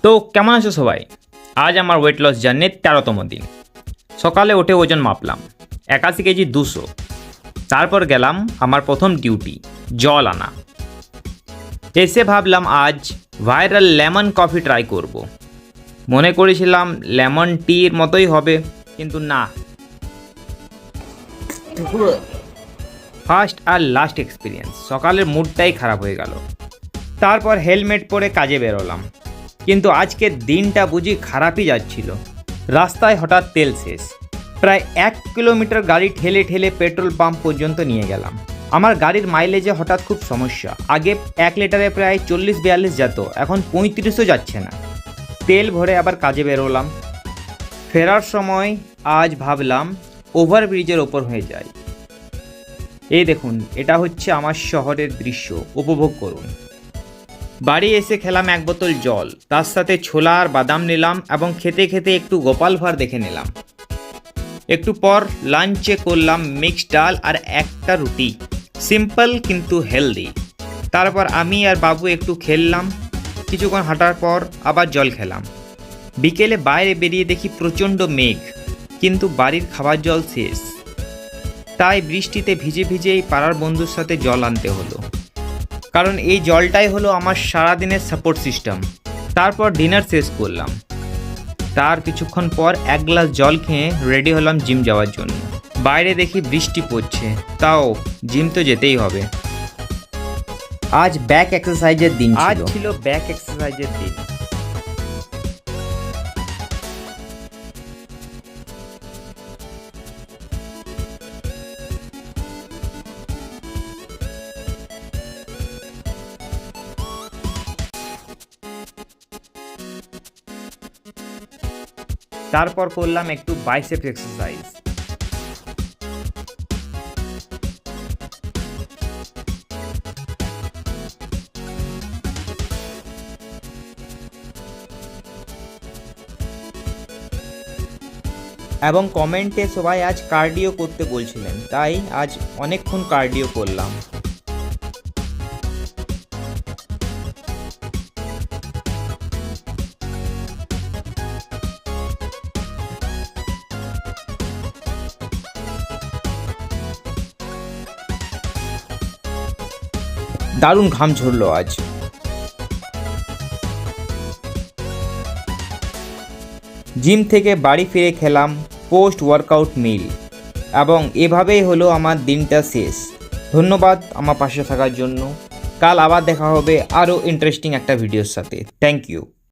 তো কেমন আছো সবাই? আজ আমার ওয়েট লস জার্নির 13তম দিন। সকালে উঠে ওজন মাপলাম 81 কেজি 200। তারপর গেলাম আমার প্রথম ডিউটি, জল আনা। এসে ভাবলাম আজ ভাইরাল লেমন কফি ট্রাই করব। মনে করেছিলাম লেমন টির মতোই হবে, কিন্তু না। ফার্স্ট আর লাস্ট এক্সপিরিয়েন্স, সকালের মুডটাই খারাপ হয়ে গেল। তারপর হেলমেট পরে কাজে বেরোলাম, কিন্তু আজকের দিনটা বুঝি খারাপই যাচ্ছিল। রাস্তায় হঠাৎ তেল শেষ। প্রায় 1 কিলোমিটার গাড়ি ঠেলে ঠেলে পেট্রোল পাম্প পর্যন্ত নিয়ে গেলাম। আমার গাড়ির মাইলেজে হঠাৎ খুব সমস্যা। আগে 1 লিটারে প্রায় 40-42 যেত, এখন 35ও যাচ্ছে না। তেল ভরে আবার কাজে বেরোলাম। ফেরার সময় আজ ভাবলাম ওভারব্রিজের ওপর হয়ে যায়। এই দেখুন, এটা হচ্ছে আমার শহরের দৃশ্য, উপভোগ করুন। বাড়ি এসে খেলাম 1 বোতল জল, তার সাথে ছোলা আর বাদাম নিলাম এবং খেতে খেতে একটু গোপাল ভাঁড় দেখে নিলাম। একটু পর লাঞ্চে করলাম মিক্সড ডাল আর একটা রুটি, সিম্পল কিন্তু হেলদি। তারপর আমি আর বাবু একটু খেললাম। কিছুক্ষণ হাঁটার পর আবার জল খেলাম। বিকেলে বাইরে বেরিয়ে দেখি প্রচণ্ড মেঘ, কিন্তু বাড়ির খাবার জল শেষ। তাই বৃষ্টিতে ভিজে ভিজেই পাড়ার বন্ধুর সাথে জল আনতে হলো, কারণ এই জলটাই হলো আমার সারাদিনের সাপোর্ট সিস্টেম। তারপর ডিনার শেষ করলাম। তার কিছুক্ষণ পর 1 গ্লাস জল খেয়ে রেডি হলাম জিম যাওয়ার জন্য। বাইরে দেখি বৃষ্টি পড়ছে, তাও জিম তো যেতেই হবে। আজ ব্যাক এক্সারসাইজের দিন ছিল ব্যাক এক্সারসাইজের দিন। তারপর করলাম একটু বাইসেপস এক্সারসাইজ। এবং কমেন্টে সবাই আজ কার্ডিও করতে বলছিলেন, তাই আজ অনেকক্ষণ কার্ডিও করলাম। দারুণ ঘাম ঝরলো আজ। জিম থেকে বাড়ি ফিরে খেলাম পোস্ট ওয়ার্কআউট মিল, এবং এভাবেই হলো আমার দিনটা শেষ। ধন্যবাদ আমার পাশে থাকার জন্য। কাল আবার দেখা হবে আরও ইন্টারেস্টিং একটা ভিডিওর সাথে। Thank you.